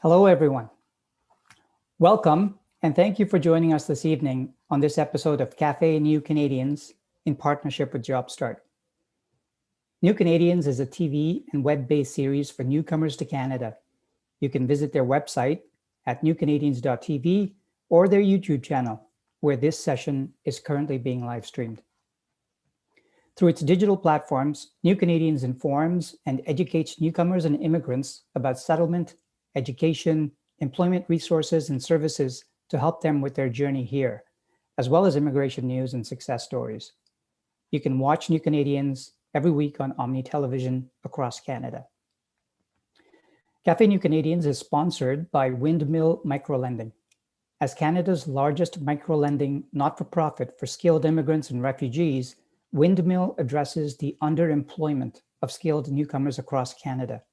Hello, everyone. Welcome, and thank you for joining us this evening on this episode of Café New Canadians in partnership with JobStart. New Canadians is a TV and web-based series for newcomers to Canada. You can visit their website at newcanadians.tv or their YouTube channel, where this session is currently being live streamed. Through its digital platforms, New Canadians informs and educates newcomers and immigrants about settlement, education, employment resources and services to help them with their journey here, as well as immigration news and success stories. You can watch New Canadians every week on Omni Television across Canada. Café New Canadians is sponsored by Windmill Microlending. As Canada's largest microlending not-for-profit for skilled immigrants and refugees, Windmill addresses the underemployment of skilled newcomers across Canada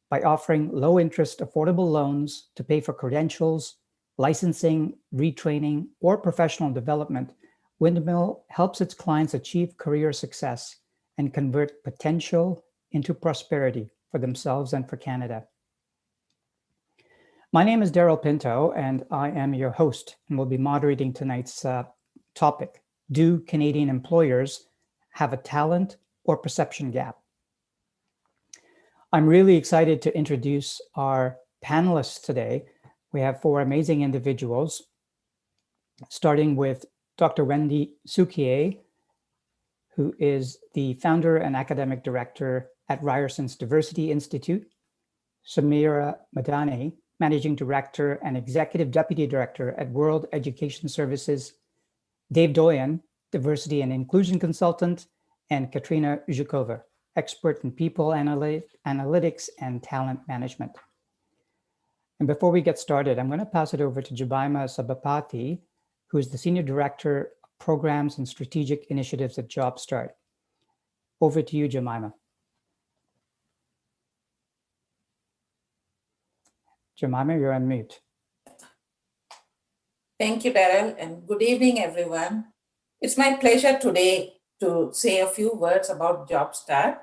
by offering low-interest, affordable loans to pay for credentials, licensing, retraining, or professional development. Windmill helps its clients achieve career success and convert potential into prosperity for themselves and for Canada. My name is Darrell Pinto, and I am your host and will be moderating tonight's topic. Do Canadian employers have a talent or perception gap? I'm really excited to introduce our panelists today. We have four amazing individuals, starting with Dr. Wendy Cukier, who is the founder and academic director at Ryerson's Diversity Institute, Shamira Madhany, managing director and executive deputy director at World Education Services, D Oyen, diversity and inclusion consultant, and Katerina Zhukova, expert in people analytics and talent management. And before we get started, I'm going to pass it over to Jemima Sabapathy, who is the Senior Director of Programs and Strategic Initiatives at JobStart. Over to you, Jemima. Jemima, you're on mute. Thank you, Darrell, and good evening, everyone. It's my pleasure today to say a few words about JobStart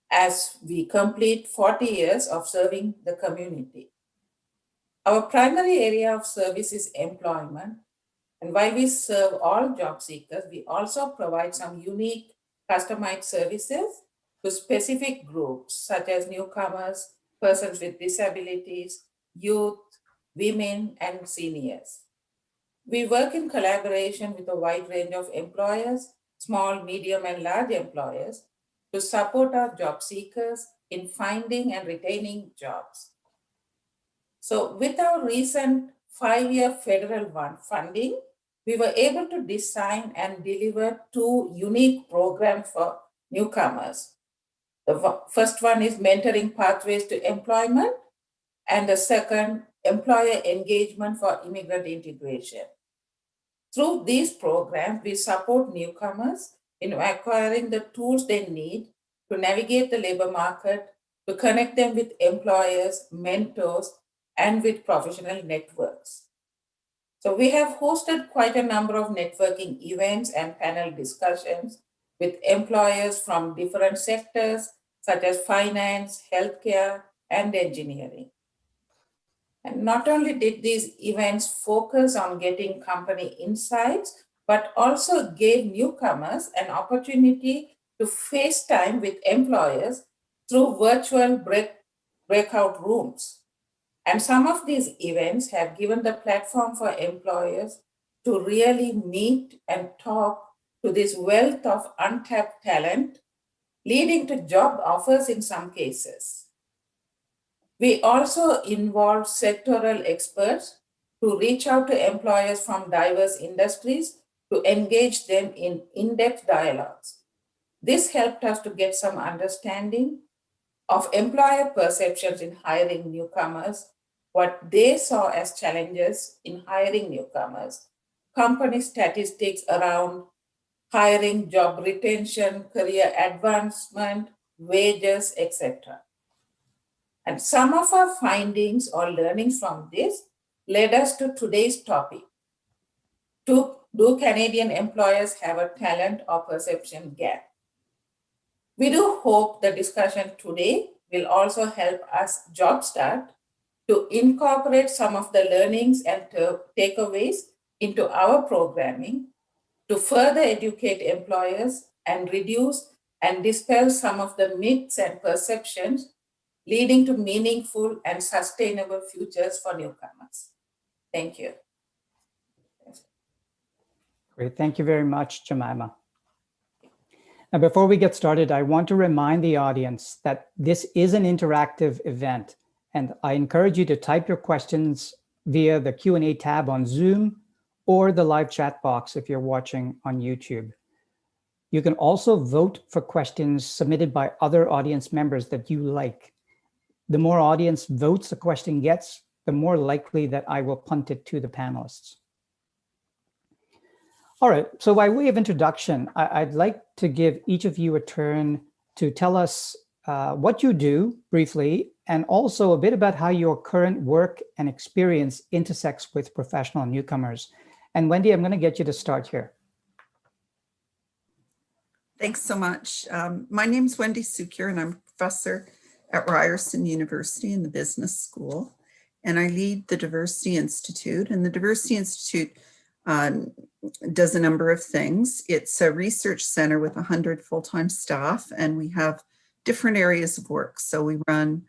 as we complete 40 years of serving the community. Our primary area of service is employment, and while we serve all job seekers, we also provide some unique customized services to specific groups such as newcomers, persons with disabilities, youth, women, and seniors. We work in collaboration with a wide range of employers, small, medium, and large employers, to support our job seekers in finding and retaining jobs. So with our recent 5-year federal funding, we were able to design and deliver 2 unique programs for newcomers. The first one is Mentoring Pathways to Employment, and the second, Employer Engagement for Immigrant Integration. Through these programs, we support newcomers in acquiring the tools they need to navigate the labor market, to connect them with employers, mentors, and with professional networks. So we have hosted quite a number of networking events and panel discussions with employers from different sectors, such as finance, healthcare, and engineering. And not only did these events focus on getting company insights, but also gave newcomers an opportunity to FaceTime with employers through virtual breakout rooms. And some of these events have given the platform for employers to really meet and talk to this wealth of untapped talent, leading to job offers in some cases. We also involve sectoral experts to reach out to employers from diverse industries to engage them in in-depth dialogues. This helped us to get some understanding of employer perceptions in hiring newcomers, what they saw as challenges in hiring newcomers, company statistics around hiring, job retention, career advancement, wages, etc. And some of our findings or learnings from this led us to today's topic. Do Canadian employers have a talent or perception gap? We do hope the discussion today will also help us JobStart to incorporate some of the learnings and takeaways into our programming, to further educate employers and reduce and dispel some of the myths and perceptions leading to meaningful and sustainable futures for newcomers. Thank you. Great. Thank you very much, Jemima. Now, before we get started, I want to remind the audience that this is an interactive event, and I encourage you to type your questions via the Q&A tab on Zoom or the live chat box if you're watching on YouTube. You can also vote for questions submitted by other audience members that you like. The more audience votes a question gets, the more likely that I will punt it to the panelists. All right, so by way of introduction, I'd like to give each of you a turn to tell us what you do briefly, and also a bit about how your current work and experience intersects with professional newcomers. And Wendy, I'm going to get you to start here. Thanks so much. My name is Wendy Cukier, and I'm a professor at Ryerson University in the Business School, and I lead the Diversity Institute. And the Diversity Institute does a number of things. It's a research center with 100 full-time staff, and we have different areas of work. So we run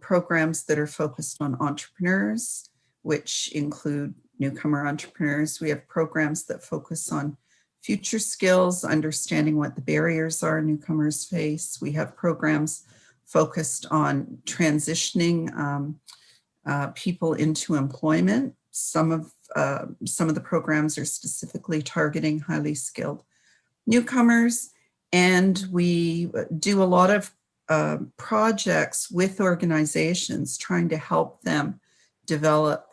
programs that are focused on entrepreneurs, which include newcomer entrepreneurs. We have programs that focus on future skills, understanding what the barriers are newcomers face. We have programs focused on transitioning people into employment. Some of the programs are specifically targeting highly skilled newcomers, and we do a lot of projects with organizations trying to help them develop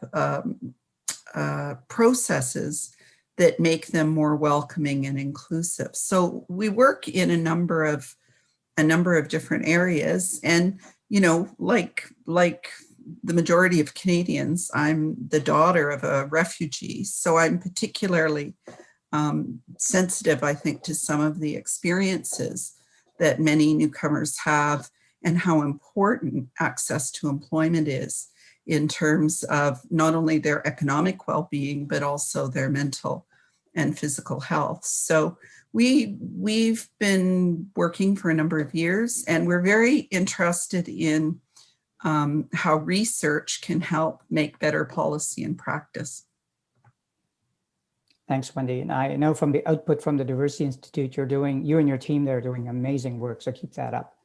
processes that make them more welcoming and inclusive. So we work in a number of different areas, and like the majority of Canadians, I'm the daughter of a refugee, so I'm particularly sensitive, I think, to some of the experiences that many newcomers have and how important access to employment is in terms of not only their economic well-being, but also their mental and physical health. So we've been working for a number of years, and we're very interested in how research can help make better policy and practice. Thanks, Wendy. And I know from the output from the Diversity Institute, you and your team there are doing amazing work, so keep that up.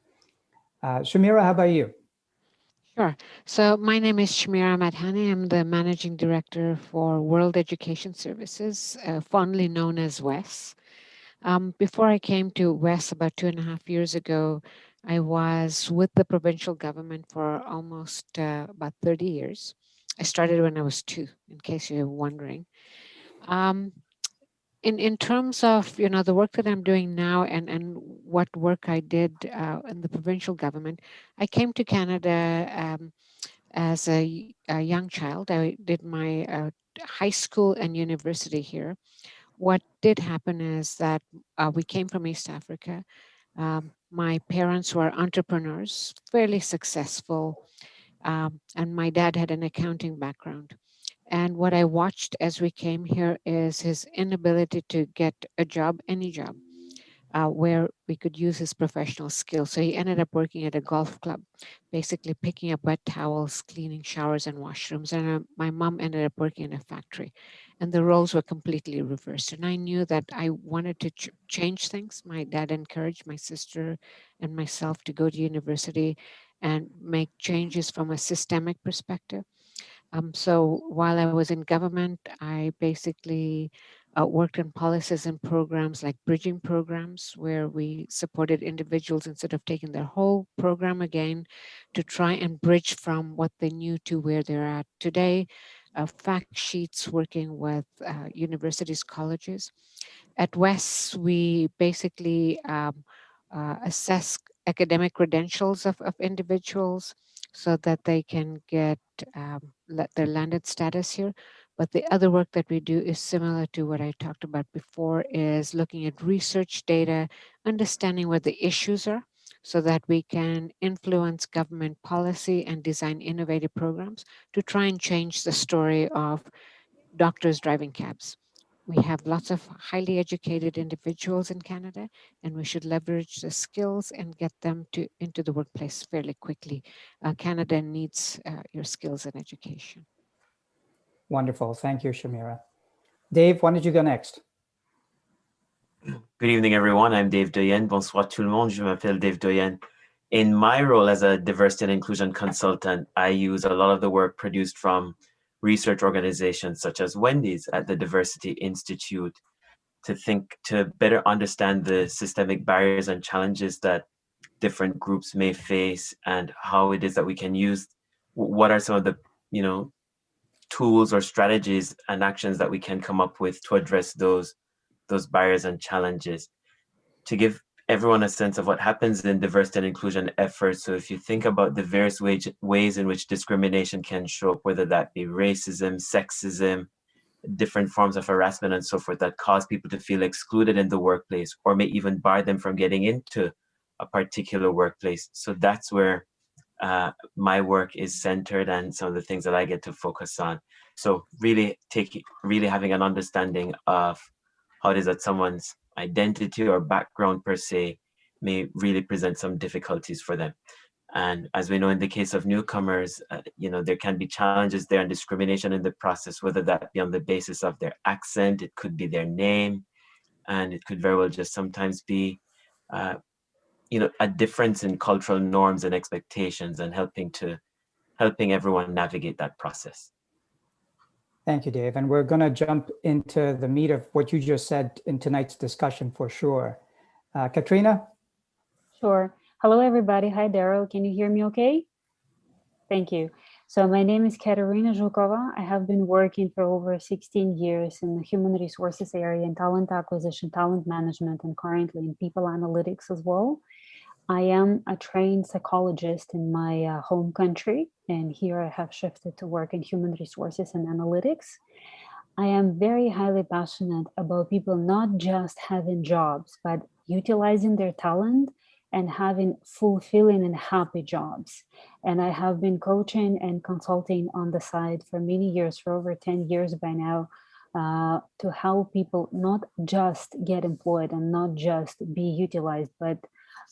Shamira, how about you? Sure. So my name is Shamira Madhany. I'm the Managing Director for World Education Services, fondly known as WES. Before I came to WES about 2.5 years ago, I was with the provincial government for almost about 30 years. I started when I was 2, in case you're wondering. In terms of the work that I'm doing now and what work I did in the provincial government, I came to Canada as a young child. I did my high school and university here. What did happen is that we came from East Africa. My parents were entrepreneurs, fairly successful, and my dad had an accounting background. And what I watched as we came here is his inability to get a job, any job, where we could use his professional skills. So he ended up working at a golf club, basically picking up wet towels, cleaning showers and washrooms. And my mom ended up working in a factory. And the roles were completely reversed. And I knew that I wanted to change things. My dad encouraged my sister and myself to go to university and make changes from a systemic perspective. So while I was in government, I basically worked on policies and programs like bridging programs, where we supported individuals instead of taking their whole program again to try and bridge from what they knew to where they're at today. Fact sheets working with universities, colleges. At WES, we basically assess academic credentials of individuals so that they can get their landed status here. But the other work that we do is similar to what I talked about before, is looking at research data, understanding what the issues are. so that we can influence government policy and design innovative programs to try and change the story of doctors driving cabs. We have lots of highly educated individuals in Canada, and we should leverage the skills and get them into the workplace fairly quickly. Canada needs your skills and education. Wonderful. Thank you, Shamira. Dave, why don't you go next? Good evening, everyone. I'm Dave Oyen. Bonsoir tout le monde. Je m'appelle Dave Oyen. In my role as a diversity and inclusion consultant, I use a lot of the work produced from research organizations such as Wendy's at the Diversity Institute to better understand the systemic barriers and challenges that different groups may face, and how it is that we can use, what are some of the tools or strategies and actions that we can come up with to address those barriers and challenges, to give everyone a sense of what happens in diversity and inclusion efforts. So if you think about the various ways in which discrimination can show up, whether that be racism, sexism, different forms of harassment and so forth that cause people to feel excluded in the workplace or may even bar them from getting into a particular workplace. So that's where my work is centered and some of the things that I get to focus on. So really having an understanding of how it is that someone's identity or background per se may really present some difficulties for them. And as we know, in the case of newcomers, there can be challenges there and discrimination in the process, whether that be on the basis of their accent, it could be their name, and it could very well just sometimes be, a difference in cultural norms and expectations, and helping everyone navigate that process. Thank you, Dave. And we're going to jump into the meat of what you just said in tonight's discussion for sure. Katerina? Sure. Hello, everybody. Hi, Darrell. Can you hear me okay? Thank you. So my name is Katerina Zhukova. I have been working for over 16 years in the human resources area in talent acquisition, talent management, and currently in people analytics as well. I am a trained psychologist in my home country, and here I have shifted to work in human resources and analytics. I am very highly passionate about people not just having jobs, but utilizing their talent and having fulfilling and happy jobs. And I have been coaching and consulting on the side for many years, for over 10 years by now, to help people not just get employed and not just be utilized, but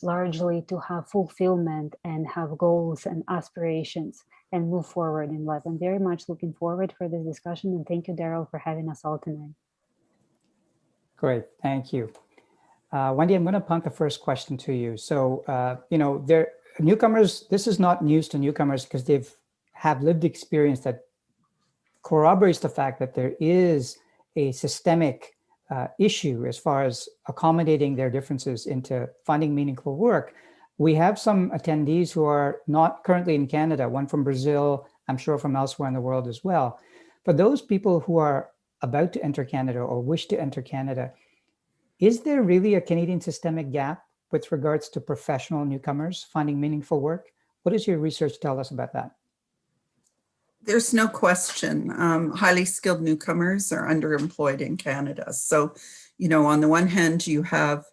largely to have fulfillment and have goals and aspirations and move forward in life. I'm very much looking forward for this discussion, and thank you, Darrell, for having us all tonight. Great, thank you. Wendy, I'm going to punt the first question to you. So, newcomers, this is not news to newcomers because they've have lived experience that corroborates the fact that there is a systemic issue as far as accommodating their differences into finding meaningful work. We have some attendees who are not currently in Canada, one from Brazil, I'm sure from elsewhere in the world as well. For those people who are about to enter Canada or wish to enter Canada, is there really a Canadian systemic gap with regards to professional newcomers finding meaningful work? What does your research tell us about that? There's no question. Highly skilled newcomers are underemployed in Canada. So, on the one hand, you have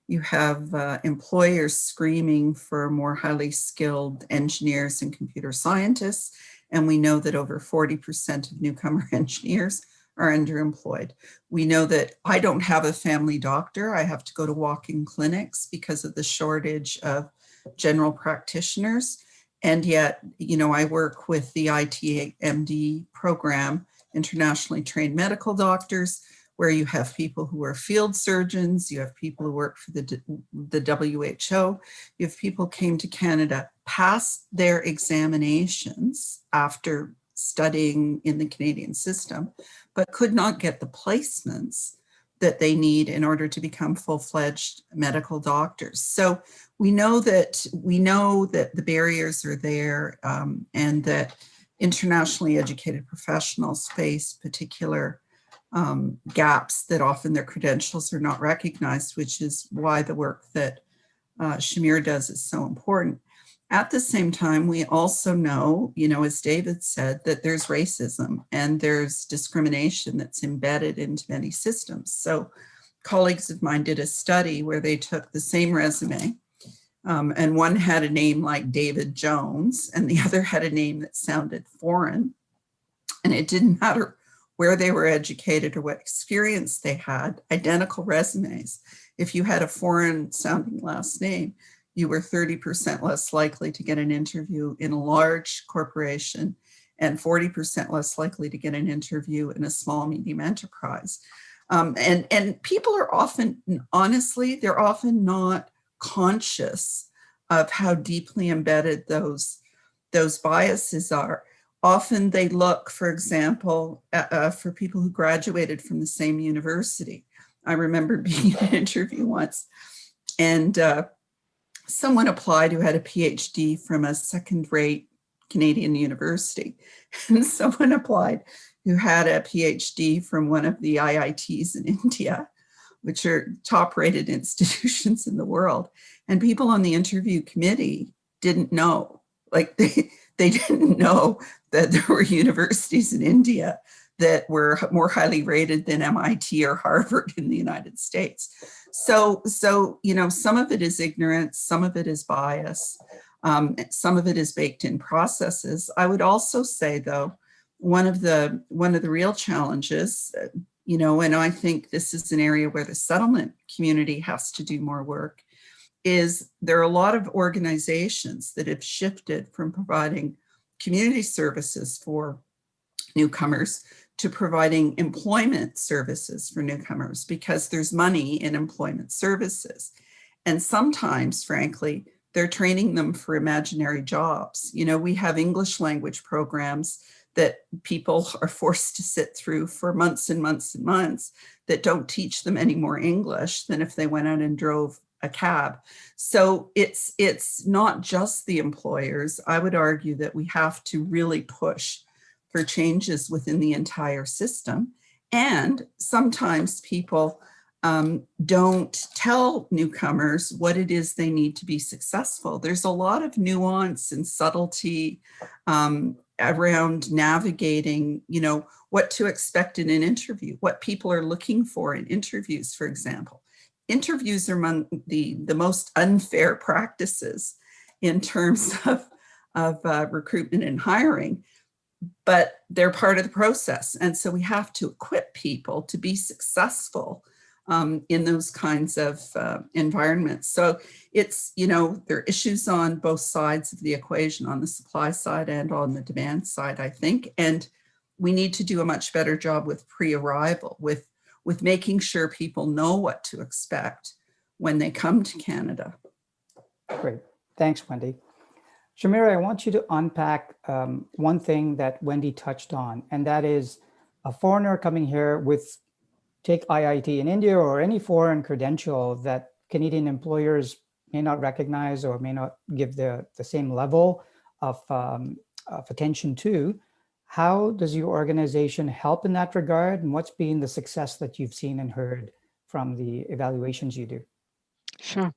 employers screaming for more highly skilled engineers and computer scientists. And we know that over 40% of newcomer engineers are underemployed. We know that I don't have a family doctor. I have to go to walk-in clinics because of the shortage of general practitioners. And yet, I work with the ITMD program, internationally trained medical doctors, where you have people who are field surgeons, you have people who work for the WHO, you have people who came to Canada, passed their examinations after studying in the Canadian system, but could not get the placements that they need in order to become full-fledged medical doctors. So we know that the barriers are there, and that internationally educated professionals face particular gaps that often their credentials are not recognized, which is why the work that Shamira does is so important. At the same time, we also know, as David said, that there's racism and there's discrimination that's embedded into many systems. So colleagues of mine did a study where they took the same resume And one had a name like David Jones, and the other had a name that sounded foreign. And it didn't matter where they were educated or what experience they had, identical resumes. If you had a foreign sounding last name, you were 30% less likely to get an interview in a large corporation and 40% less likely to get an interview in a small, medium enterprise. And people are often, honestly, they're often not conscious of how deeply embedded those biases are. Often they look, for example, for people who graduated from the same university. I remember being in an interview once, and someone applied who had a PhD from a second-rate Canadian university, and someone applied who had a PhD from one of the IITs in India, which are top-rated institutions in the world. And people on the interview committee didn't know, like they didn't know that there were universities in India that were more highly rated than MIT or Harvard in the United States. So you know, some of it is ignorance, some of it is bias, some of it is baked in processes. I would also say, though, one of the real challenges, you know, and I think this is an area where the settlement community has to do more work, is there are a lot of organizations that have shifted from providing community services for newcomers to providing employment services for newcomers, because there's money in employment services. And sometimes, frankly, they're training them for imaginary jobs. You know, we have English language programs that people are forced to sit through for months and months and months that don't teach them any more English than if they went out and drove a cab. So it's not just the employers. I would argue that we have to really push for changes within the entire system. And sometimes people don't tell newcomers what it is they need to be successful. There's a lot of nuance and subtlety around navigating, you know, what to expect in an interview, what people are looking for in interviews, for example. Interviews are among the most unfair practices in terms of recruitment and hiring, but they're part of the process. And so we have to equip people to be successful in those kinds of environments. So it's, you know, there are issues on both sides of the equation, on the supply side and on the demand side, I think. And we need to do a much better job with pre-arrival, with making sure people know what to expect when they come to Canada. Great. Thanks, Wendy. Shamira, I want you to unpack one thing that Wendy touched on, and that is a foreigner coming here with, take IIT in India or any foreign credential that Canadian employers may not recognize or may not give the same level of attention to. How does your organization help in that regard? And what's been the success that you've seen and heard from the evaluations you do? Sure.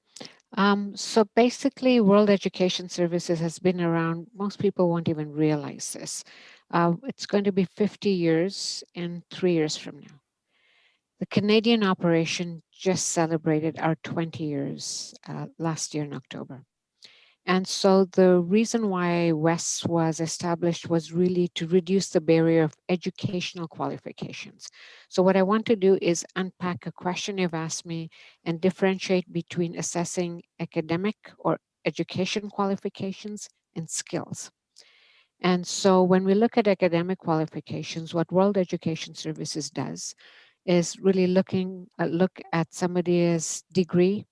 So basically, World Education Services has been around. Most people won't even realize this. It's going to be 50 years in 3 years from now. The Canadian operation just celebrated our 20 years last year in October. And so the reason why WES was established was really to reduce the barrier of educational qualifications. So what I want to do is unpack a question you've asked me and differentiate between assessing academic or education qualifications and skills. And so when we look at academic qualifications, what World Education Services does is really look at somebody's degree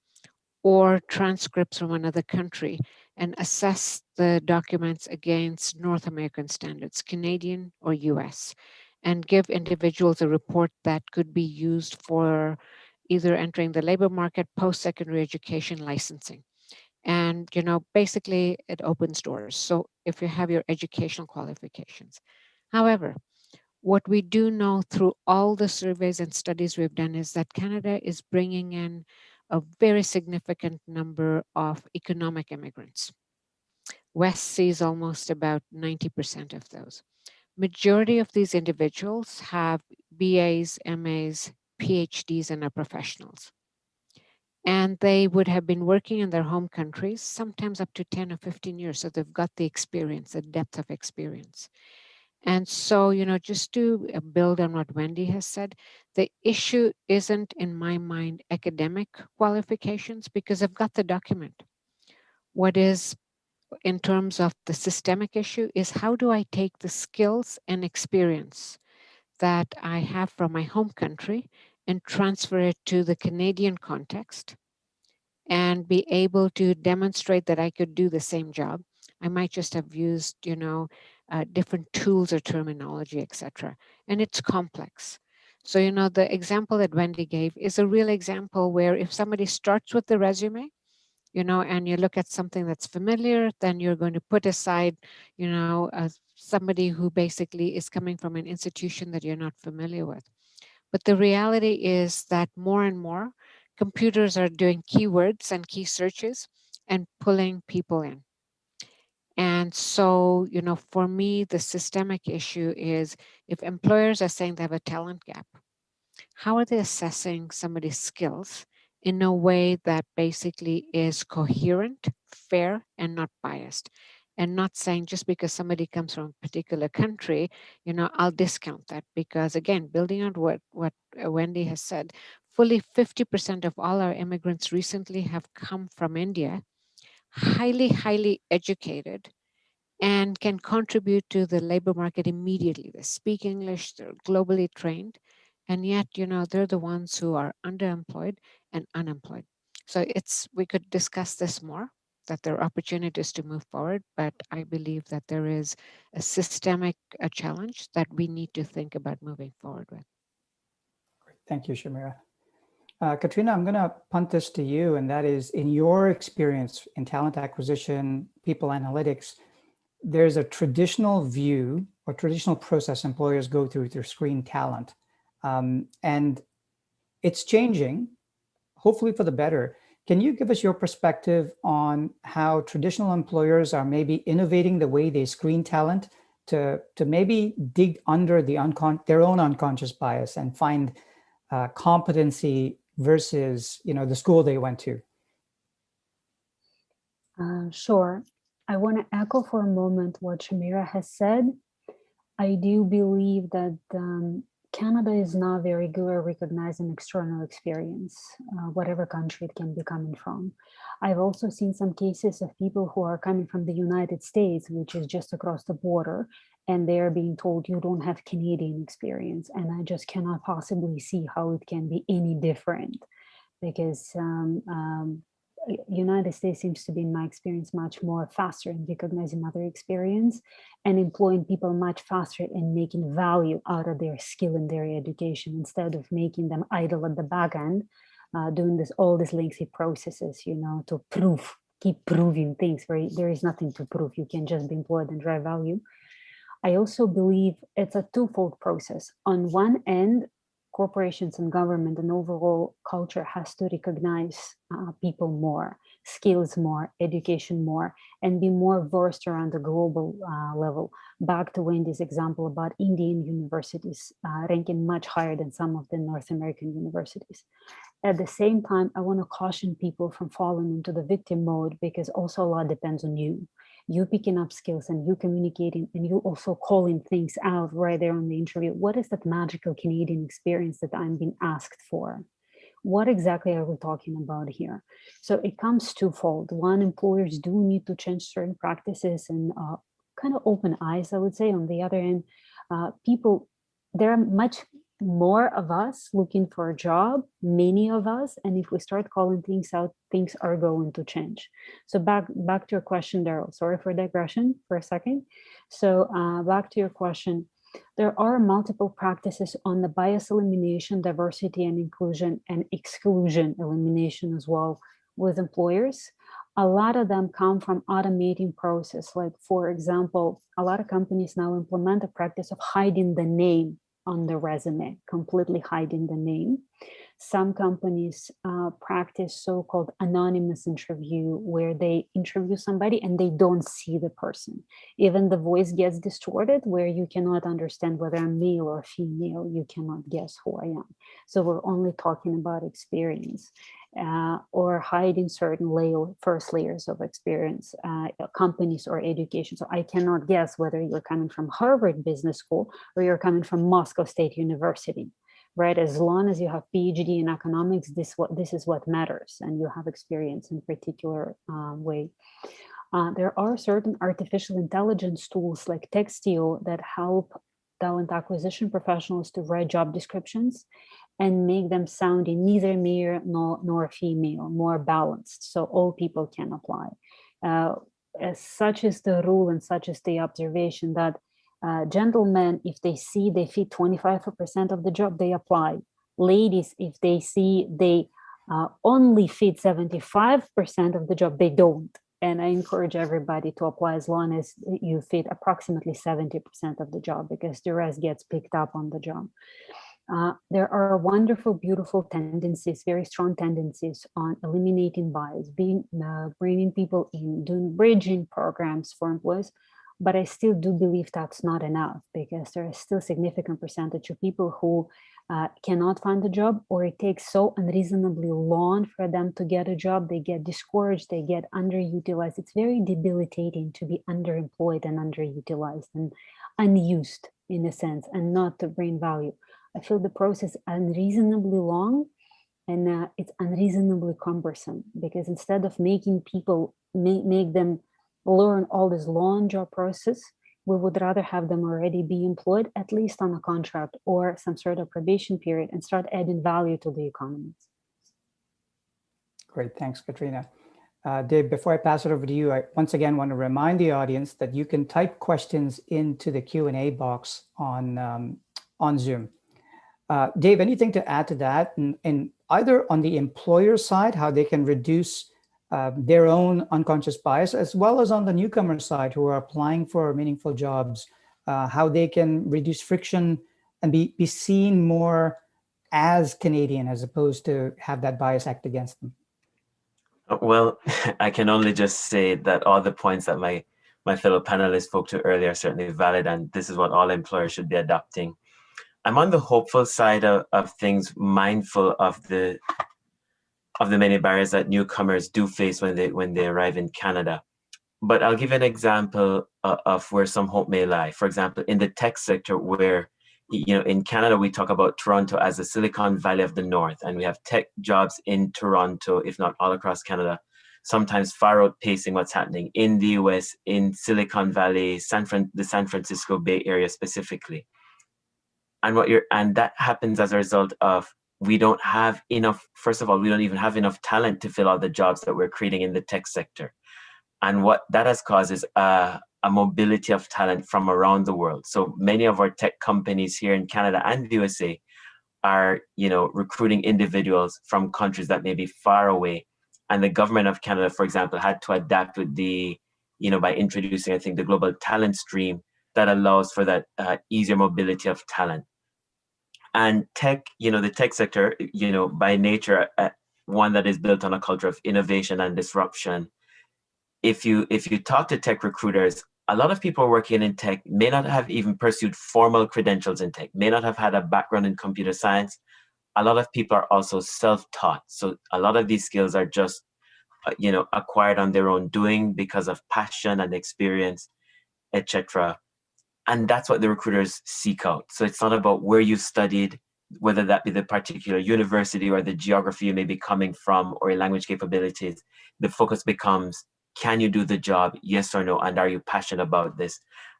or transcripts from another country and assess the documents against North American standards, Canadian or US, and give individuals a report that could be used for either entering the labor market, post-secondary education, licensing. And, you know, basically it opens doors. So if you have your educational qualifications. However, what we do know through all the surveys and studies we've done is that Canada is bringing in a very significant number of economic immigrants. West sees almost about 90% of those. Majority of these individuals have BAs, MAs, PhDs, and are professionals. And they would have been working in their home countries, sometimes up to 10 or 15 years. So they've got the experience, the depth of experience. And so, just to build on what Wendy has said, the issue isn't, in my mind, academic qualifications, because I've got the document. What is, in terms of the systemic issue, is how do I take the skills and experience that I have from my home country and transfer it to the Canadian context and be able to demonstrate that I could do the same job. I might just have used, different tools or terminology, etc. And it's complex. So, the example that Wendy gave is a real example where if somebody starts with the resume, and you look at something that's familiar, then you're going to put aside, somebody who basically is coming from an institution that you're not familiar with. But the reality is that more and more computers are doing keywords and key searches and pulling people in. And so, for me, the systemic issue is if employers are saying they have a talent gap, how are they assessing somebody's skills in a way that basically is coherent, fair, and not biased? And not saying just because somebody comes from a particular country, I'll discount that, because again, building on what Wendy has said, fully 50% of all our immigrants recently have come from India, highly, highly educated, and can contribute to the labor market immediately. They speak English, they're globally trained, and yet, they're the ones who are underemployed and unemployed. So we could discuss this more, that there are opportunities to move forward, but I believe that there is a systemic challenge that we need to think about moving forward with. Thank you, Shamira. Katerina, I'm going to punt this to you, and that is, in your experience in talent acquisition, people analytics, there's a traditional view or traditional process employers go through to screen talent. And it's changing, hopefully for the better. Can you give us your perspective on how traditional employers are maybe innovating the way they screen talent to maybe dig under their own unconscious bias and find competency versus the school they went to? Sure. I want to echo for a moment what Shamira has said. I do believe that Canada is not very good at recognizing external experience, whatever country it can be coming from. I've also seen some cases of people who are coming from the United States, which is just across the border, and they're being told you don't have Canadian experience. And I just cannot possibly see how it can be any different, because United States seems to be, in my experience, much more faster in recognizing other experience and employing people much faster and making value out of their skill and their education, instead of making them idle at the back end, doing all these lengthy processes, to keep proving things where there is nothing to prove. You can just be employed and drive value. I also believe it's a twofold process. On one end, corporations and government and overall culture has to recognize people more, skills more, education more, and be more versed around the global level. Back to Wendy's example about Indian universities ranking much higher than some of the North American universities. At the same time, I want to caution people from falling into the victim mode, because also a lot depends on you. You picking up skills and you communicating and you also calling things out right there on the interview. What is that magical Canadian experience that I'm being asked for? What exactly are we talking about here? So it comes twofold. One, employers do need to change certain practices and kind of open eyes, I would say. On the other end, people, there are much more of us looking for a job, many of us, and if we start calling things out, things are going to change. So back to your question, Darrell. Sorry for digression for a second. So back to your question, there are multiple practices on the bias elimination, diversity and inclusion, and exclusion elimination as well with employers. A lot of them come from automating process. Like, for example, a lot of companies now implement a practice of hiding the name on the resume, completely hiding the name. Some companies practice so-called anonymous interview, where they interview somebody and they don't see the person. Even the voice gets distorted, where you cannot understand whether I'm male or female. You cannot guess who I am. So we're only talking about experience. or hiding certain first layers of experience, companies or education. So I cannot guess whether you're coming from Harvard Business School or you're coming from Moscow State University, right? As long as you have PhD in economics, this is what matters, and you have experience in particular way. There are certain artificial intelligence tools like Textio that help talent acquisition professionals to write job descriptions and make them sounding neither male nor female, more balanced, so all people can apply. Such is the rule and such is the observation that gentlemen, if they see they fit 25% of the job, they apply. Ladies, if they see they only fit 75% of the job, they don't. And I encourage everybody to apply as long as you fit approximately 70% of the job, because the rest gets picked up on the job. There are wonderful, beautiful tendencies, very strong tendencies on eliminating bias, bringing people in, doing bridging programs for employees. But I still do believe that's not enough, because there is still a significant percentage of people who cannot find a job, or it takes so unreasonably long for them to get a job. They get discouraged, they get underutilized. It's very debilitating to be underemployed and underutilized and unused in a sense, and not to bring value. I feel the process unreasonably long, and it's unreasonably cumbersome, because instead of making people, make them learn all this long job process, we would rather have them already be employed, at least on a contract or some sort of probation period, and start adding value to the economy. Great, thanks, Katerina. Dave, before I pass it over to you, I once again want to remind the audience that you can type questions into the Q&A box on Zoom. Dave, anything to add to that? And either on the employer side, how they can reduce their own unconscious bias, as well as on the newcomer side who are applying for meaningful jobs, how they can reduce friction and be seen more as Canadian as opposed to have that bias act against them? Well, I can only just say that all the points that my fellow panelists spoke to earlier are certainly valid, and this is what all employers should be adopting. I'm on the hopeful side of things, mindful of the many barriers that newcomers do face when they arrive in Canada. But I'll give an example of where some hope may lie. For example, in the tech sector, where, you know, in Canada, we talk about Toronto as the Silicon Valley of the North, and we have tech jobs in Toronto, if not all across Canada, sometimes far outpacing what's happening in the US, in Silicon Valley, the San Francisco Bay Area specifically. And that happens as a result of we don't have enough. First of all, we don't even have enough talent to fill all the jobs that we're creating in the tech sector. And what that has caused is a mobility of talent from around the world. So many of our tech companies here in Canada and the USA are, you know, recruiting individuals from countries that may be far away. And the government of Canada, for example, had to adapt with by introducing, I think, the global talent stream that allows for that easier mobility of talent. And tech, the tech sector, by nature, one that is built on a culture of innovation and disruption. If you talk to tech recruiters, a lot of people working in tech may not have even pursued formal credentials in tech, may not have had a background in computer science. A lot of people are also self-taught. So a lot of these skills are just, acquired on their own doing because of passion and experience, etc. And that's what the recruiters seek out. So it's not about where you studied, whether that be the particular university or the geography you may be coming from or your language capabilities. The focus becomes, can you do the job? Yes or no? And are you passionate about this?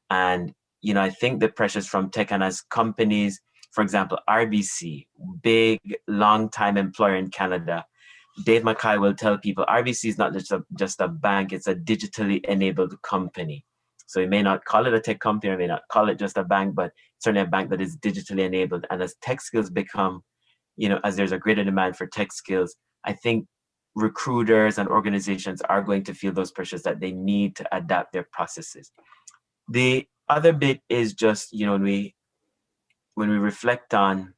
And, I think the pressures from tech and as companies, for example, RBC, big, long-time employer in Canada, Dave Mackay will tell people RBC is not just a bank, it's a digitally enabled company. So you may not call it a tech company, or may not call it just a bank, but certainly a bank that is digitally enabled. And as tech skills become, as there's a greater demand for tech skills, I think recruiters and organizations are going to feel those pressures that they need to adapt their processes. The other bit is just, when we reflect on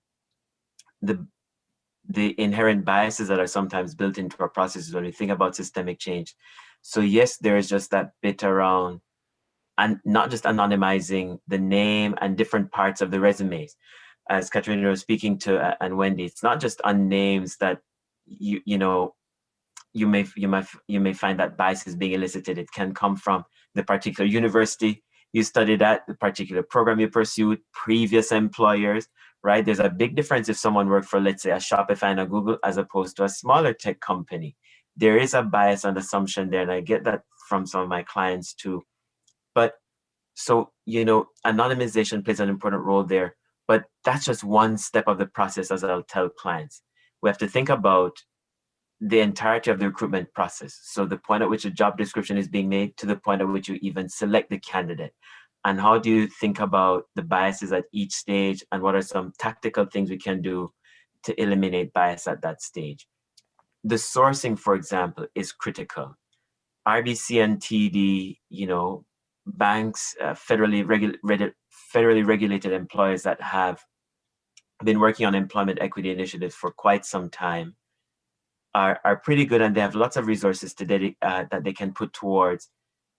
the inherent biases that are sometimes built into our processes when we think about systemic change. So yes, there is just that bit around, and not just anonymizing the name and different parts of the resumes. As Katerina was speaking to, and Wendy, it's not just on names that you know, you may find that bias is being elicited. It can come from the particular university you studied at, the particular program you pursued, previous employers, right? There's a big difference if someone worked for, let's say, a Shopify and a Google as opposed to a smaller tech company. There is a bias and assumption there, and I get that from some of my clients too. But so, you know, anonymization plays an important role there, but that's just one step of the process, as I'll tell clients. We have to think about the entirety of the recruitment process. So the point at which a job description is being made to the point at which you even select the candidate. And how do you think about the biases at each stage, and what are some tactical things we can do to eliminate bias at that stage? The sourcing, for example, is critical. RBC and TD, you know, banks, federally regulated employers that have been working on employment equity initiatives for quite some time are pretty good, and they have lots of resources to that they can put towards,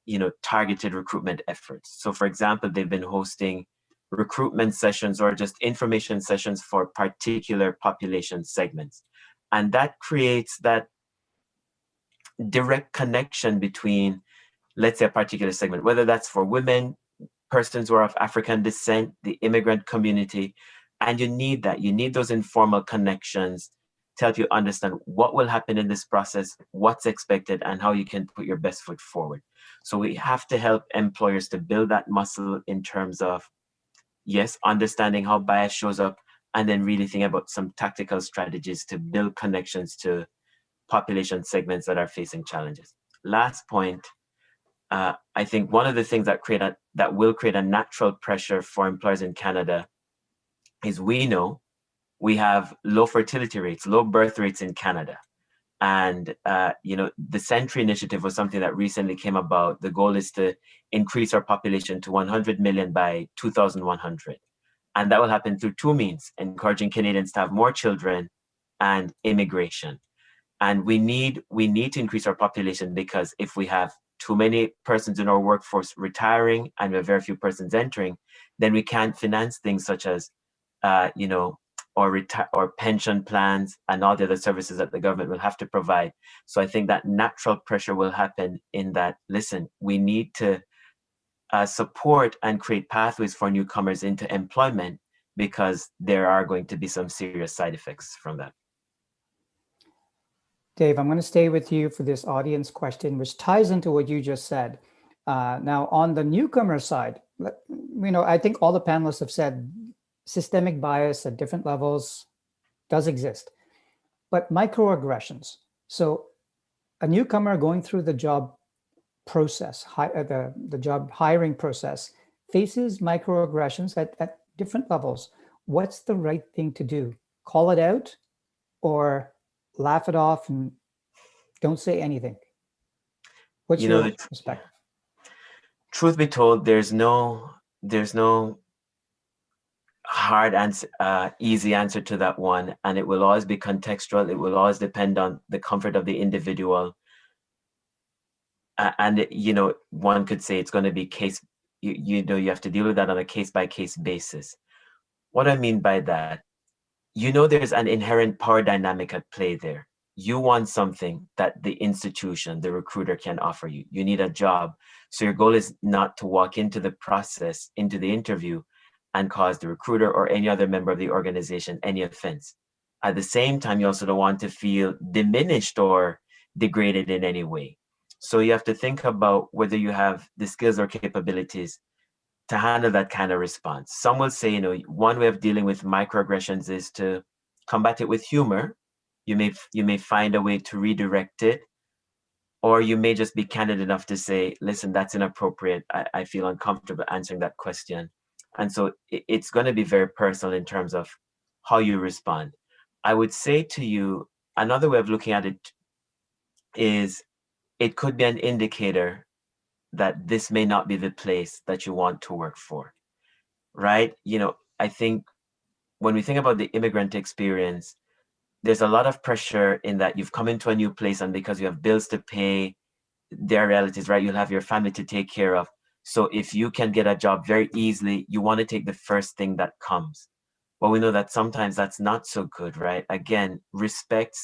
you know, targeted recruitment efforts. So for example, they've been hosting recruitment sessions or just information sessions for particular population segments. And that creates that direct connection between, let's say, a particular segment, whether that's for women, persons who are of African descent, the immigrant community. And you need that. You need those informal connections to help you understand what will happen in this process, what's expected, and how you can put your best foot forward. So we have to help employers to build that muscle in terms of, yes, understanding how bias shows up, and then really thinking about some tactical strategies to build connections to population segments that are facing challenges. Last point, I think one of the things that will create a natural pressure for employers in Canada is we know we have low fertility rates, low birth rates in Canada. And, you know, the Century Initiative was something that recently came about. The goal is to increase our population to 100 million by 2100. And that will happen through two means: encouraging Canadians to have more children and immigration. And we need to increase our population, because if we have too many persons in our workforce retiring and we have very few persons entering, then we can't finance things such as, you know, or pension plans and all the other services that the government will have to provide. So I think that natural pressure will happen in that, listen, we need to support and create pathways for newcomers into employment, because there are going to be some serious side effects from that. Dave, I'm going to stay with you for this audience question, which ties into what you just said. Now, on the newcomer side, you know, I think all the panelists have said systemic bias at different levels does exist, but microaggressions. So a newcomer going through the job process, the job hiring process, faces microaggressions at different levels. What's the right thing to do? Call it out, or laugh it off and don't say anything? What's your perspective? Truth be told, there's no hard answer, easy answer to that one, and it will always be contextual. It will always depend on the comfort of the individual, and you know, one could say it's going to be you know, you have to deal with that on a case-by-case basis. What I mean by that, you know, there's an inherent power dynamic at play there. You want something that the institution, the recruiter, can offer you. You need a job. So your goal is not to walk into the process, into the interview, and cause the recruiter or any other member of the organization any offense. At the same time, you also don't want to feel diminished or degraded in any way. So you have to think about whether you have the skills or capabilities to handle that kind of response. Some will say, you know, one way of dealing with microaggressions is to combat it with humor. You may find a way to redirect it, or you may just be candid enough to say, listen, that's inappropriate. I feel uncomfortable answering that question. And so it's going to be very personal in terms of how you respond. I would say to you, another way of looking at it is it could be an indicator that this may not be the place that you want to work for, right? You know, I think when we think about the immigrant experience, there's a lot of pressure in that you've come into a new place, and because you have bills to pay, their relatives, right? You'll have your family to take care of. So if you can get a job very easily, you want to take the first thing that comes. But we know that sometimes that's not so good, right? Again, respect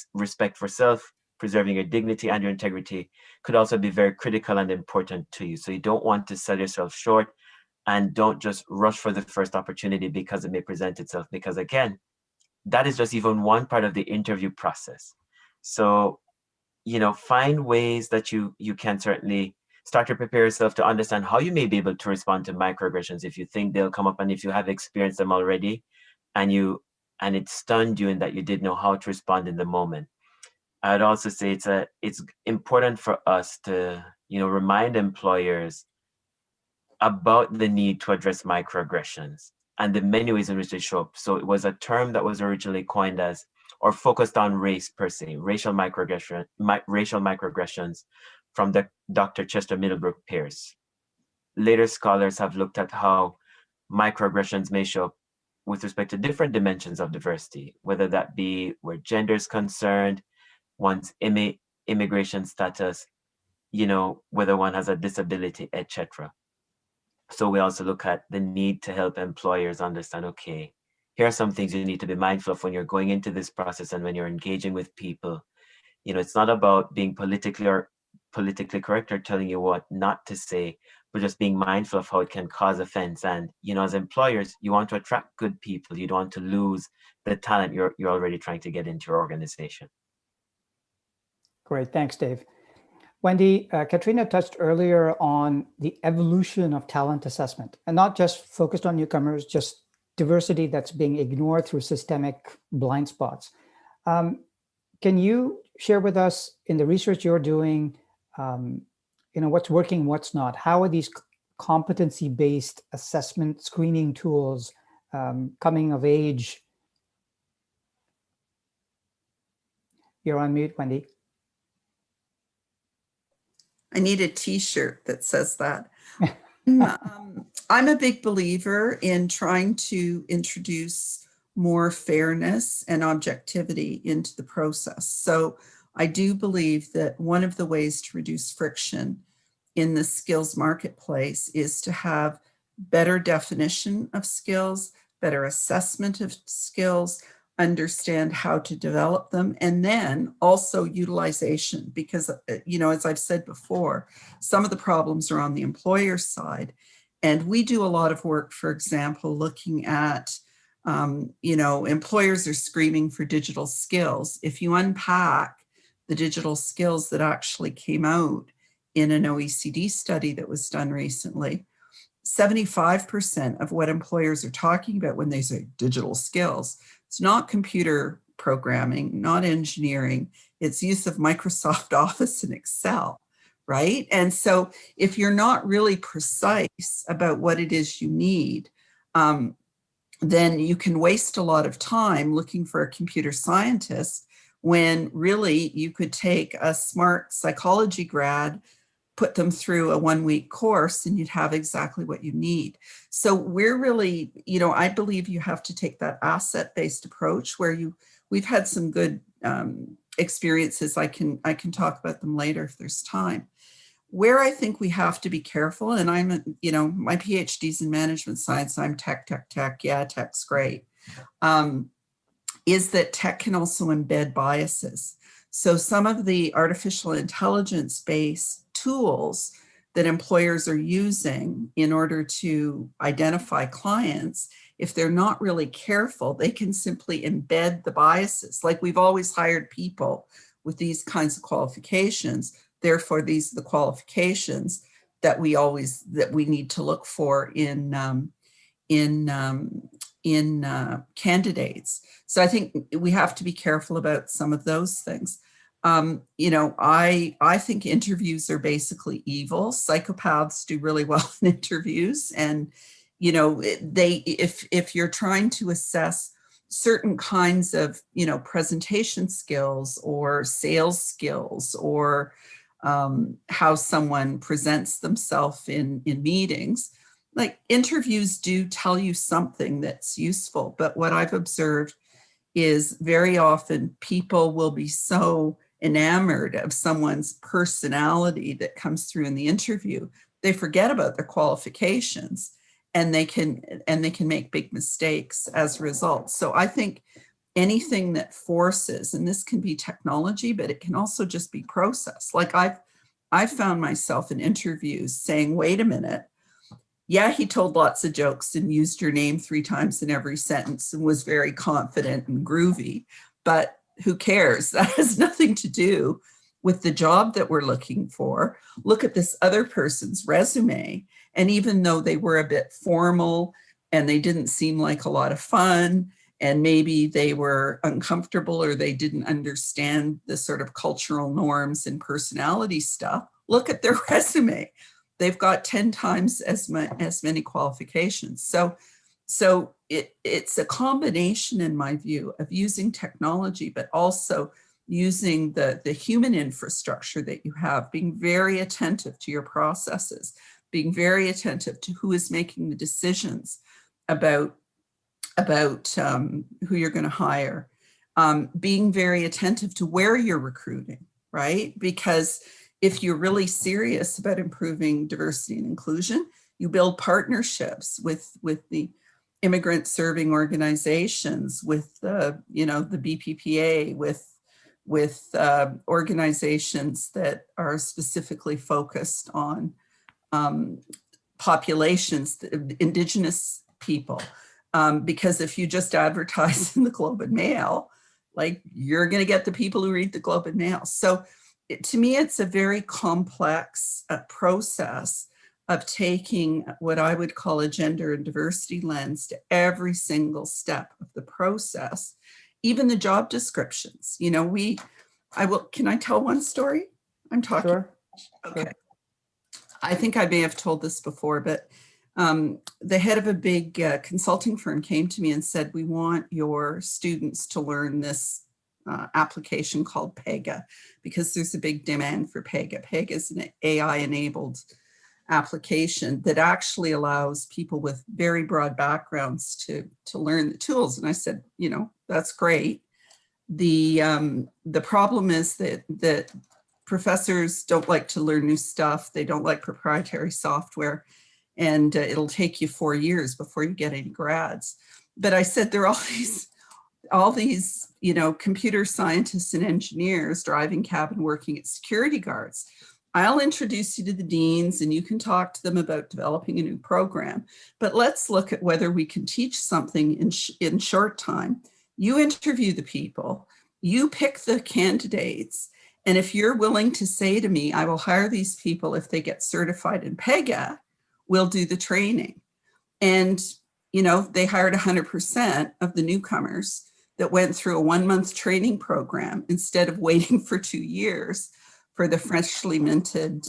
for self, preserving your dignity and your integrity could also be very critical and important to you. So you don't want to sell yourself short, and don't just rush for the first opportunity because it may present itself. Because again, that is just even one part of the interview process. So, find ways that you can certainly start to prepare yourself to understand how you may be able to respond to microaggressions if you think they'll come up, and if you have experienced them already, and it stunned you and that you didn't know how to respond in the moment. I'd also say it's important for us to, remind employers about the need to address microaggressions and the many ways in which they show up. So it was a term that was originally coined as, or focused on race per se, racial microaggressions from the Dr. Chester Middlebrook Pierce. Later scholars have looked at how microaggressions may show up with respect to different dimensions of diversity, whether that be where gender is concerned, one's immigration status, whether one has a disability, etc. So we also look at the need to help employers understand, okay, here are some things you need to be mindful of when you're going into this process and when you're engaging with people. It's not about being politically correct or telling you what not to say, but just being mindful of how it can cause offense. And, as employers, you want to attract good people. You don't want to lose the talent you're already trying to get into your organization. Great, thanks, Dave. Wendy, Katerina touched earlier on the evolution of talent assessment, and not just focused on newcomers, just diversity that's being ignored through systemic blind spots. Can you share with us, in the research you're doing, what's working, what's not? How are these competency-based assessment screening tools coming of age? You're on mute, Wendy. I need a t-shirt that says that. I'm a big believer in trying to introduce more fairness and objectivity into the process. So I do believe that one of the ways to reduce friction in the skills marketplace is to have better definition of skills, better assessment of skills, understand how to develop them, and then also utilization, because, as I've said before, some of the problems are on the employer side. And we do a lot of work, for example, looking at, employers are screaming for digital skills. If you unpack the digital skills that actually came out in an OECD study that was done recently, 75% of what employers are talking about when they say digital skills, it's not computer programming, not engineering, it's use of Microsoft Office and Excel, right? And so if you're not really precise about what it is you need, then you can waste a lot of time looking for a computer scientist when really you could take a smart psychology grad, put them through a 1-week course, and you'd have exactly what you need. So we're really, I believe you have to take that asset-based approach where we've had some good experiences. I can talk about them later if there's time. Where I think we have to be careful, and I'm, my PhD's in management science, I'm tech. Yeah, tech's great. Is that tech can also embed biases. So some of the artificial intelligence-based tools that employers are using in order to identify clients, if they're not really careful, they can simply embed the biases. Like, we've always hired people with these kinds of qualifications. Therefore, these are the qualifications that we need to look for in candidates. So I think we have to be careful about some of those things. I think interviews are basically evil. Psychopaths do really well in interviews, and if you're trying to assess certain kinds of presentation skills or sales skills or how someone presents themselves in meetings, like, interviews do tell you something that's useful. But what I've observed is very often people will be so enamored of someone's personality that comes through in the interview, they forget about their qualifications. and they can make big mistakes as a result. So I think anything that forces, and this can be technology, but it can also just be process. Like I've found myself in interviews saying, wait a minute, yeah, he told lots of jokes and used your name 3 times in every sentence and was very confident and groovy, but who cares? That has nothing to do with the job that we're looking for. Look at this other person's resume. And even though they were a bit formal and they didn't seem like a lot of fun, and maybe they were uncomfortable or they didn't understand the sort of cultural norms and personality stuff, look at their resume. They've got 10 times as many qualifications. So it's a combination, in my view, of using technology, but also using the human infrastructure that you have, being very attentive to your processes, being very attentive to who is making the decisions about who you're going to hire, being very attentive to where you're recruiting, right? Because if you're really serious about improving diversity and inclusion, you build partnerships with the immigrant serving organizations, with the BPPA, with organizations that are specifically focused on populations, Indigenous people. Because if you just advertise in the Globe and Mail, like, you're going to get the people who read the Globe and Mail. So to me, it's a very complex process of taking what I would call a gender and diversity lens to every single step of the process, even the job descriptions. Can I tell one story? I'm talking. Sure. Okay. Sure. I think I may have told this before, but the head of a big consulting firm came to me and said, we want your students to learn this application called PEGA, because there's a big demand for PEGA. PEGA is an AI-enabled application that actually allows people with very broad backgrounds to learn the tools. And I said, that's great. The problem is that professors don't like to learn new stuff. They don't like proprietary software. And it'll take you 4 years before you get any grads. But I said, there are all these computer scientists and engineers driving cab and working at security guards. I'll introduce you to the deans and you can talk to them about developing a new program. But let's look at whether we can teach something in short time. You interview the people, you pick the candidates. And if you're willing to say to me, I will hire these people if they get certified in PEGA, we'll do the training. And, they hired 100% of the newcomers that went through a 1-month training program instead of waiting for 2 years for the freshly minted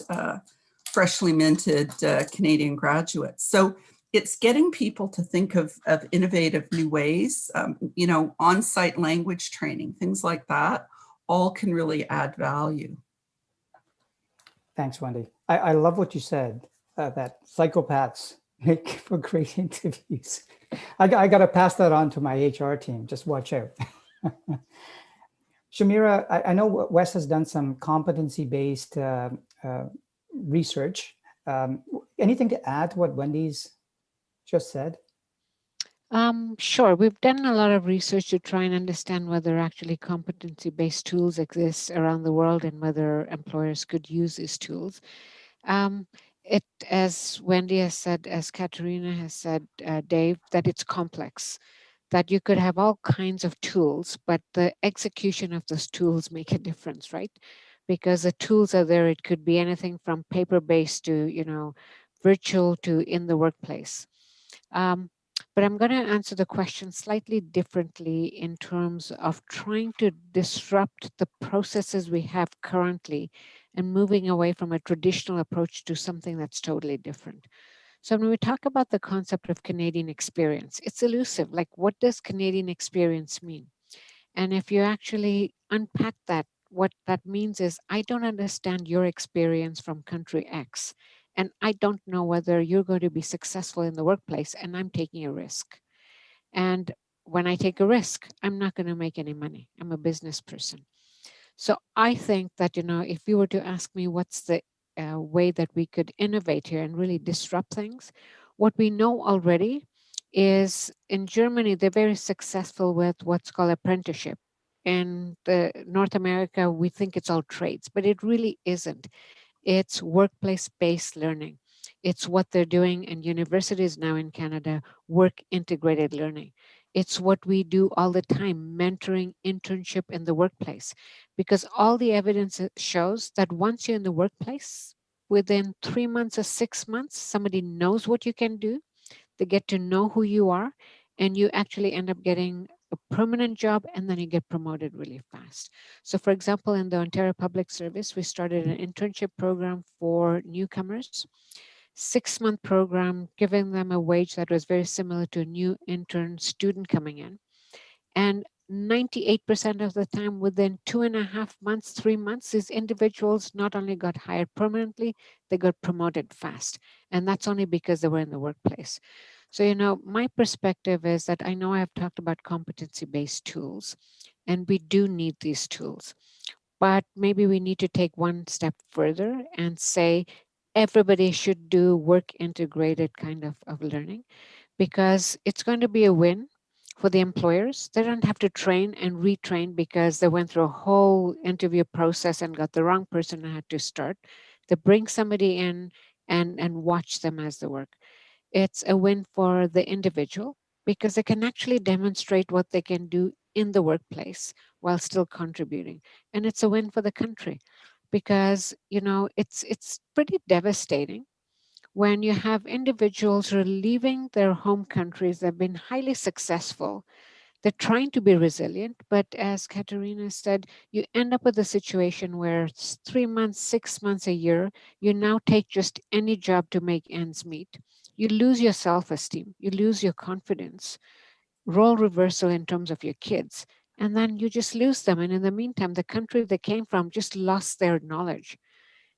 Canadian graduates. So it's getting people to think of innovative new ways, on-site language training, things like that, all can really add value. Thanks, Wendy. I love what you said, that psychopaths make for great interviews. I got to pass that on to my HR team. Just watch out. Shamira, I know Wes has done some competency-based research. Anything to add to what Wendy's just said? Sure. We've done a lot of research to try and understand whether actually competency-based tools exist around the world and whether employers could use these tools. As Wendy has said, as Katerina has said, Dave, that it's complex, that you could have all kinds of tools, but the execution of those tools make a difference, right? Because the tools are there. It could be anything from paper-based to, virtual to in the workplace. But I'm going to answer the question slightly differently in terms of trying to disrupt the processes we have currently and moving away from a traditional approach to something that's totally different. So when we talk about the concept of Canadian experience, it's elusive. Like, what does Canadian experience mean? And if you actually unpack that, what that means is, I don't understand your experience from country X, and I don't know whether you're going to be successful in the workplace, and I'm taking a risk. And when I take a risk, I'm not going to make any money. I'm a business person. So I think that, if you were to ask me what's the way that we could innovate here and really disrupt things, What we know already is in Germany, they're very successful with what's called apprenticeship. In North America, we think it's all trades, but it really isn't. It's workplace-based learning. It's what they're doing in universities now in Canada, work-integrated learning. It's what we do all the time, mentoring, internship in the workplace, because all the evidence shows that once you're in the workplace, within 3 months or 6 months, somebody knows what you can do, they get to know who you are, and you actually end up getting a permanent job, and then you get promoted really fast. So for example, in the Ontario Public Service, we started an internship program for newcomers, 6-month program, giving them a wage that was very similar to a new intern student coming in. And 98% of the time, within 2.5 months, 3 months, these individuals not only got hired permanently, they got promoted fast. And that's only because they were in the workplace. So, you know, my perspective is that I know I have talked about competency-based tools, and we do need these tools. But maybe we need to take one step further and say everybody should do work-integrated kind of learning, because it's going to be a win for the employers. They don't have to train and retrain because they went through a whole interview process and got the wrong person and had to start. They bring somebody in and watch them as they work. It's a win for the individual because they can actually demonstrate what they can do in the workplace while still contributing. And it's a win for the country because, you know, it's pretty devastating when you have individuals who are leaving their home countries that have been highly successful. They're trying to be resilient, but as Katerina said, you end up with a situation where it's 3 months, 6 months, a year, you now take just any job to make ends meet. You lose your self-esteem, you lose your confidence, role reversal in terms of your kids, and then you just lose them. And in the meantime, the country they came from just lost their knowledge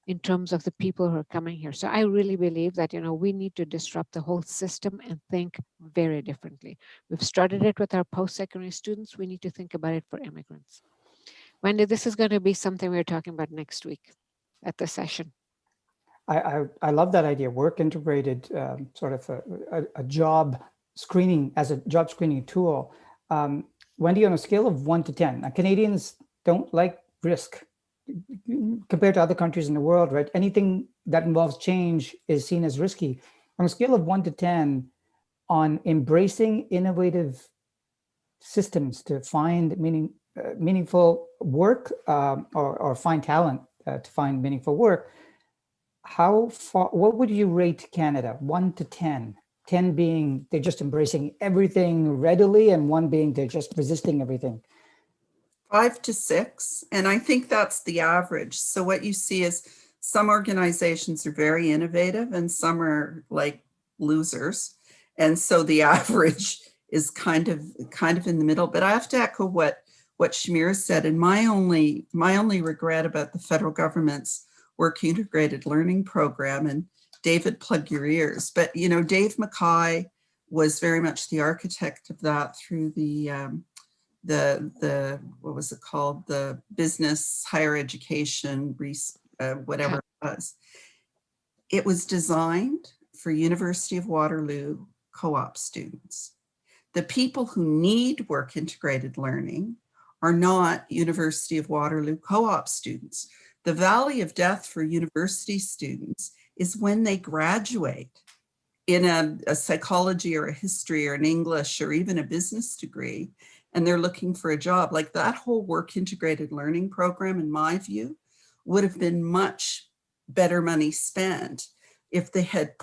in terms of the people who are coming here. So I really believe that, you know, we need to disrupt the whole system and think very differently. We've started it with our post-secondary students. We need to think about it for immigrants. Wendy, this is going to be something we're talking about next week at the session. I love that idea, work integrated, sort of a job screening as a job screening tool. Wendy, on a scale of 1 to 10, Canadians don't like risk compared to other countries in the world, right? Anything that involves change is seen as risky. On a scale of 1 to 10, on embracing innovative systems to find meaningful work or find talent to find meaningful work, how far, what would you rate Canada, 1 to 10? 10 being they're just embracing everything readily, and 1 being they're just resisting everything. 5 to 6. And I think that's the average. So what you see is some organizations are very innovative and some are like losers. And so the average is kind of in the middle. But I have to echo what Shamira said. And my only regret about the federal government's work integrated learning program, and David, plug your ears, but you know, Dave Mackay was very much the architect of that through the what was it called? The business higher education, whatever it was. It was designed for University of Waterloo co-op students. The people who need work integrated learning are not University of Waterloo co-op students. The valley of death for university students is when they graduate in a psychology or a history or an English or even a business degree, and they're looking for a job. Like that whole work integrated learning program, in my view, would have been much better money spent if they had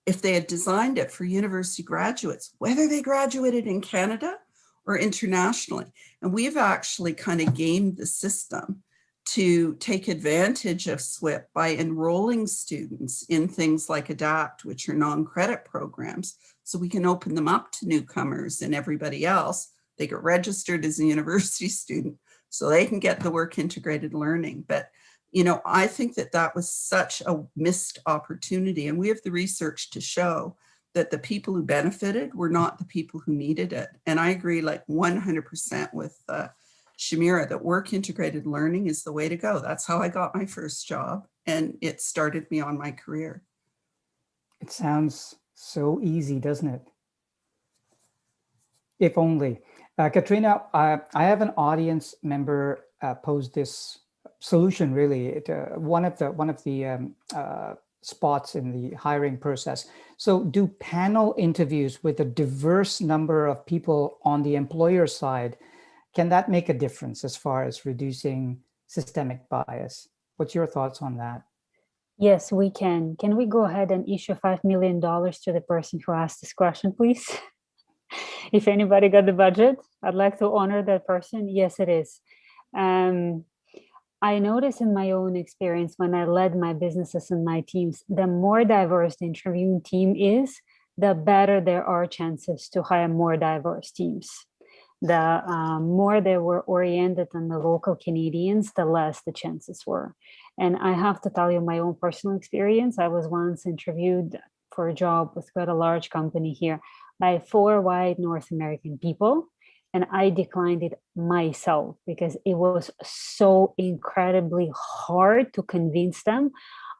if they had designed it for university graduates, whether they graduated in Canada or internationally. And we've actually kind of gamed the system to take advantage of SWIP by enrolling students in things like ADAPT, which are non-credit programs, so we can open them up to newcomers and everybody else. They get registered as a university student so they can get the work integrated learning. But, you know, I think that was such a missed opportunity, and we have the research to show that the people who benefited were not the people who needed it. And I agree like 100% with Shamira, that work integrated learning is the way to go. That's how I got my first job, and it started me on my career. It sounds so easy, doesn't it? If only. Katerina, I have an audience member pose this solution. Really, one of the spots in the hiring process. So, do panel interviews with a diverse number of people on the employer side, can that make a difference as far as reducing systemic bias? What's your thoughts on that? Yes, we can. Can we go ahead and issue $5 million to the person who asked this question, please? If anybody got the budget, I'd like to honor that person. Yes, it is. I noticed in my own experience when I led my businesses and my teams, the more diverse the interviewing team is, the better there are chances to hire more diverse teams. The more they were oriented on the local Canadians, the less the chances were. And I have to tell you my own personal experience. I was once interviewed for a job with quite a large company here by 4 white North American people. And I declined it myself because it was so incredibly hard to convince them.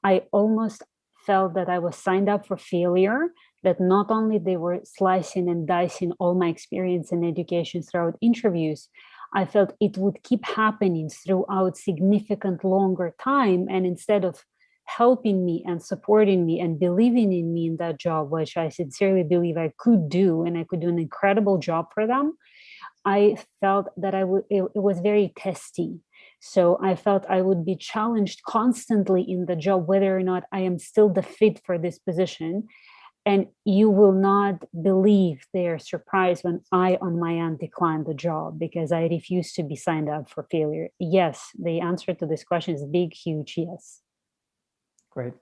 I almost felt that I was signed up for failure, that not only they were slicing and dicing all my experience and education throughout interviews, I felt it would keep happening throughout significant longer time. And instead of helping me and supporting me and believing in me in that job, which I sincerely believe I could do, and I could do an incredible job for them, I felt that it was very testy. So I felt I would be challenged constantly in the job, whether or not I am still the fit for this position. And you will not believe their surprise when I, on my end, declined the job because I refused to be signed up for failure. Yes, the answer to this question is big, huge yes. Great.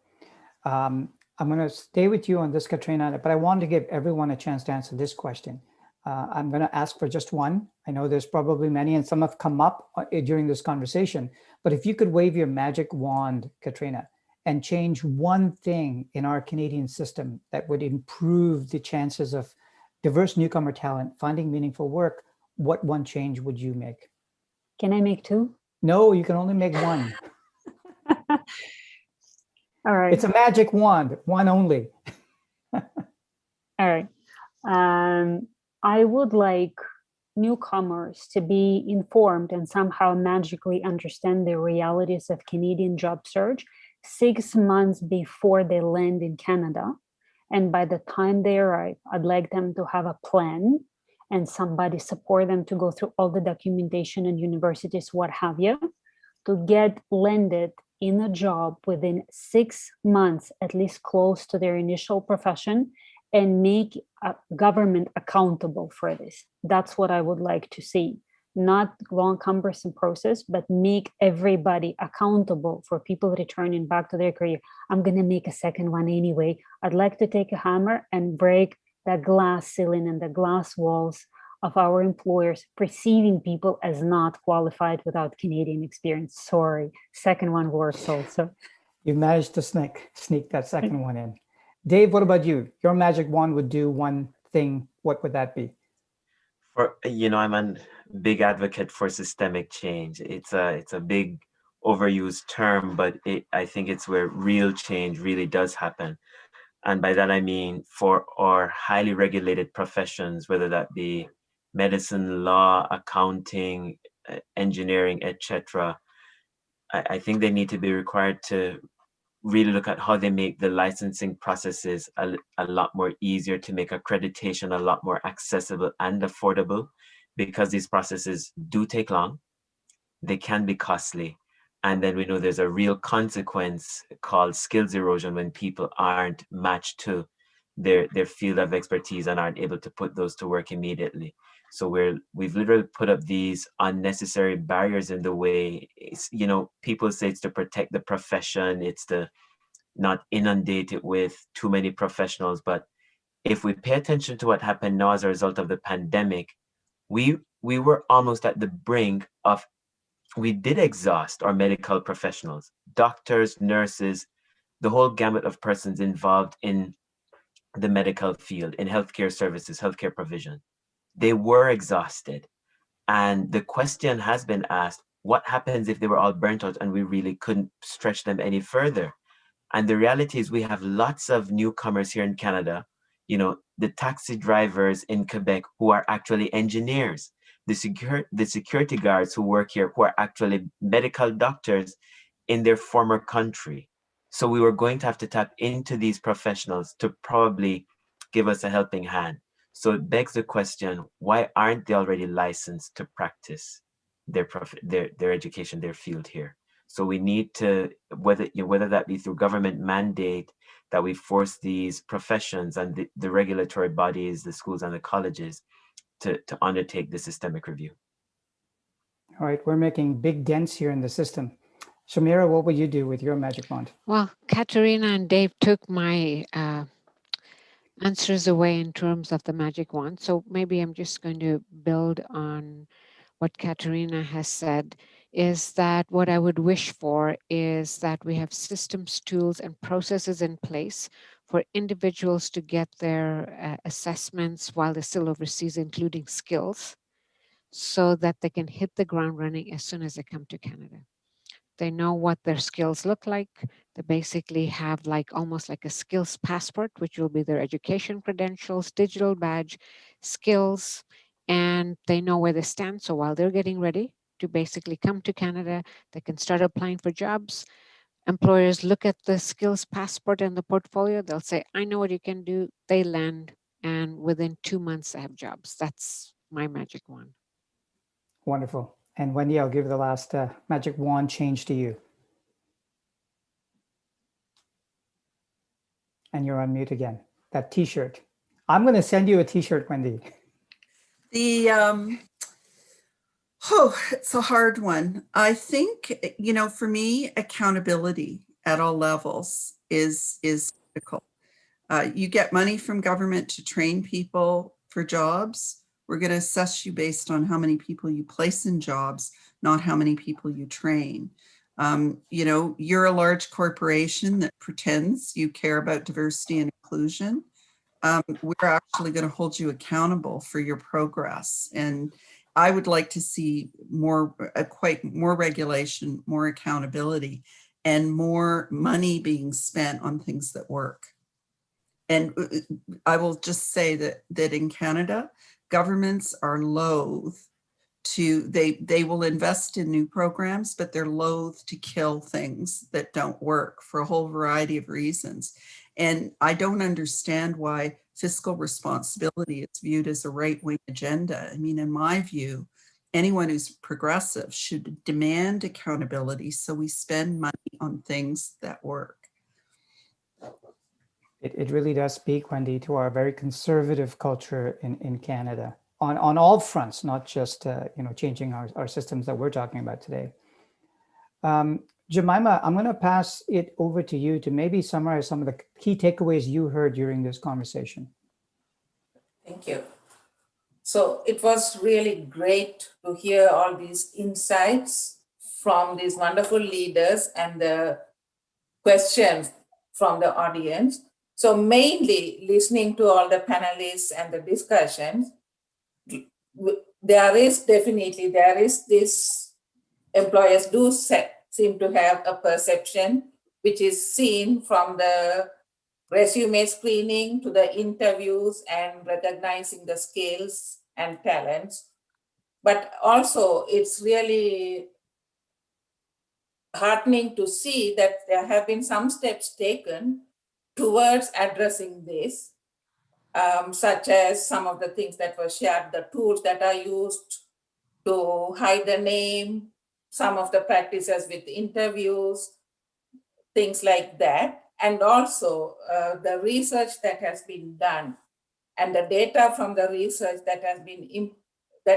I'm going to stay with you on this, Katerina, but I want to give everyone a chance to answer this question. I'm going to ask for just one. I know there's probably many, and some have come up during this conversation. But if you could wave your magic wand, Katerina, and change one thing in our Canadian system that would improve the chances of diverse newcomer talent finding meaningful work, what one change would you make? Can I make two? No, you can only make one. All right. It's a magic wand, one only. All right. I would like newcomers to be informed and somehow magically understand the realities of Canadian job search 6 months before they land in Canada. And by the time they arrive, I'd like them to have a plan and somebody support them to go through all the documentation and universities, what have you, to get landed in a job within 6 months, at least close to their initial profession, and make a government accountable for this. That's what I would like to see. Not long, cumbersome process, but make everybody accountable for people returning back to their career. I'm going to make a second one anyway. I'd like to take a hammer and break the glass ceiling and the glass walls of our employers perceiving people as not qualified without Canadian experience. Sorry, second one works also. You managed to sneak that second one in. Dave, what about you? Your magic wand would do one thing. What would that be? I'm a big advocate for systemic change. It's a big overused term, but I think it's where real change really does happen. And by that, I mean for our highly regulated professions, whether that be medicine, law, accounting, engineering, etc. I think they need to be required to really look at how they make the licensing processes a lot more easier, to make accreditation a lot more accessible and affordable, because these processes do take long, they can be costly, and then we know there's a real consequence called skills erosion when people aren't matched to their field of expertise and aren't able to put those to work immediately. So we've literally put up these unnecessary barriers in the way. People say it's to protect the profession, it's to not inundate it with too many professionals. But if we pay attention to what happened now as a result of the pandemic, we were almost at the brink of, we did exhaust our medical professionals, doctors, nurses, the whole gamut of persons involved in the medical field, in healthcare services, healthcare provision. They were exhausted. And the question has been asked, what happens if they were all burnt out and we really couldn't stretch them any further? And the reality is we have lots of newcomers here in Canada, you know, the taxi drivers in Quebec who are actually engineers, the security guards who work here who are actually medical doctors in their former country. So we were going to have to tap into these professionals to probably give us a helping hand. So it begs the question, why aren't they already licensed to practice their education, their field here? So we need to, whether that be through government mandate, that we force these professions and the regulatory bodies, the schools and the colleges to undertake the systemic review. All right, we're making big dents here in the system. Shamira, what would you do with your magic wand? Well, Katerina and Dave took my answers away in terms of the magic wand. So maybe I'm just going to build on what Katerina has said, is that what I would wish for is that we have systems, tools, and processes in place for individuals to get their assessments while they're still overseas, including skills, so that they can hit the ground running as soon as they come to Canada. They know what their skills look like. They basically have almost like a skills passport, which will be their education credentials, digital badge, skills, and they know where they stand. So while they're getting ready to basically come to Canada, they can start applying for jobs. Employers look at the skills passport and the portfolio. They'll say, I know what you can do. They land, and within 2 months, they have jobs. That's my magic wand. Wonderful. And Wendy, I'll give the last magic wand change to you. And you're on mute again. That t-shirt. I'm going to send you a t-shirt, Wendy. It's a hard one. I think, for me, accountability at all levels is critical. You get money from government to train people for jobs. We're going to assess you based on how many people you place in jobs, not how many people you train. You're a large corporation that pretends you care about diversity and inclusion. We're actually going to hold you accountable for your progress. And I would like to see more regulation, more accountability, and more money being spent on things that work. And I will just say that in Canada, governments are loath to, they will invest in new programs, but they're loath to kill things that don't work for a whole variety of reasons. And I don't understand why fiscal responsibility is viewed as a right-wing agenda. I mean, in my view, anyone who's progressive should demand accountability so we spend money on things that work. It really does speak, Wendy, to our very conservative culture in Canada on all fronts, not just changing our systems that we're talking about today. Jemima, I'm going to pass it over to you to maybe summarize some of the key takeaways you heard during this conversation. Thank you. So it was really great to hear all these insights from these wonderful leaders and the questions from the audience. So mainly listening to all the panelists and the discussions, there is this, employers do seem to have a perception which is seen from the resume screening to the interviews and recognizing the skills and talents. But also it's really heartening to see that there have been some steps taken towards addressing this, such as some of the things that were shared, the tools that are used to hide the name, some of the practices with interviews, things like that. And also the research that has been done and the data from the research that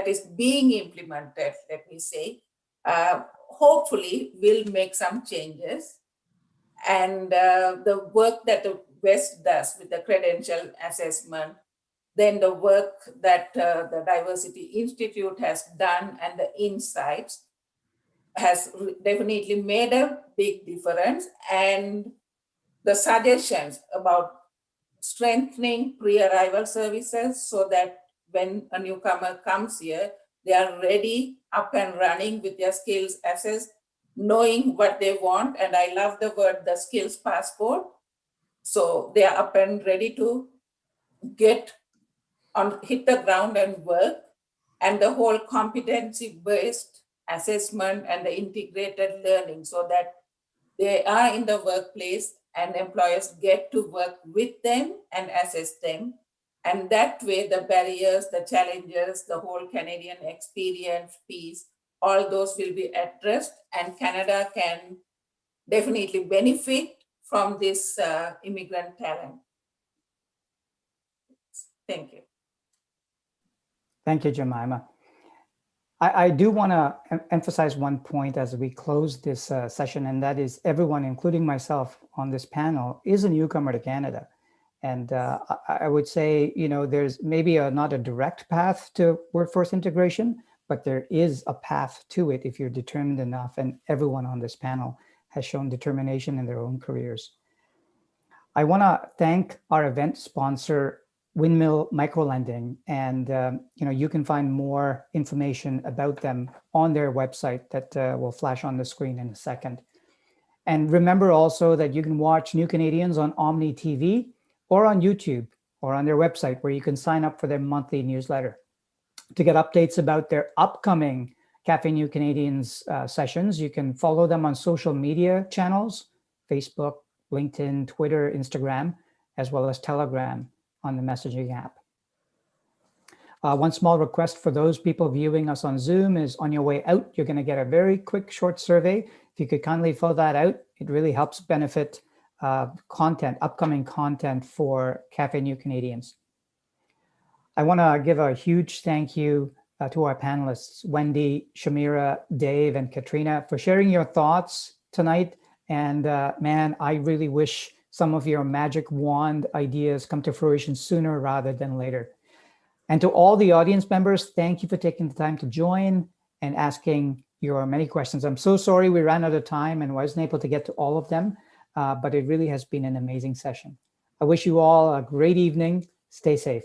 is being implemented, let me say, hopefully will make some changes. And the work that the West does with the credential assessment, then the work that the Diversity Institute has done and the insights has definitely made a big difference. And the suggestions about strengthening pre-arrival services so that when a newcomer comes here, they are ready, up and running with their skills assessed knowing what they want. And I love the word, the skills passport. So they are up and ready to hit the ground and work. And the whole competency-based assessment and the integrated learning, so that they are in the workplace and employers get to work with them and assess them. And that way, the barriers, the challenges, the whole Canadian experience piece, all those will be addressed, and Canada can definitely benefit from this immigrant talent. Thank you. Thank you, Jemima. I do want to emphasize one point as we close this session, and that is everyone, including myself on this panel, is a newcomer to Canada. And I would say, there's maybe not a direct path to workforce integration, but there is a path to it if you're determined enough, and everyone on this panel has shown determination in their own careers. I want to thank our event sponsor, Windmill Microlending, and you can find more information about them on their website that will flash on the screen in a second. And remember also that you can watch New Canadians on Omni TV or on YouTube or on their website, where you can sign up for their monthly newsletter. To get updates about their upcoming Café New Canadians sessions, you can follow them on social media channels, Facebook, LinkedIn, Twitter, Instagram, as well as Telegram on the messaging app. One small request for those people viewing us on Zoom is, on your way out, you're going to get a very quick short survey. If you could kindly fill that out, it really helps benefit upcoming content for Café New Canadians. I want to give a huge thank you to our panelists, Wendy, Shamira, Dave, and Katerina, for sharing your thoughts tonight. And man, I really wish some of your magic wand ideas come to fruition sooner rather than later. And to all the audience members, thank you for taking the time to join and asking your many questions. I'm so sorry we ran out of time and wasn't able to get to all of them, but it really has been an amazing session. I wish you all a great evening. Stay safe.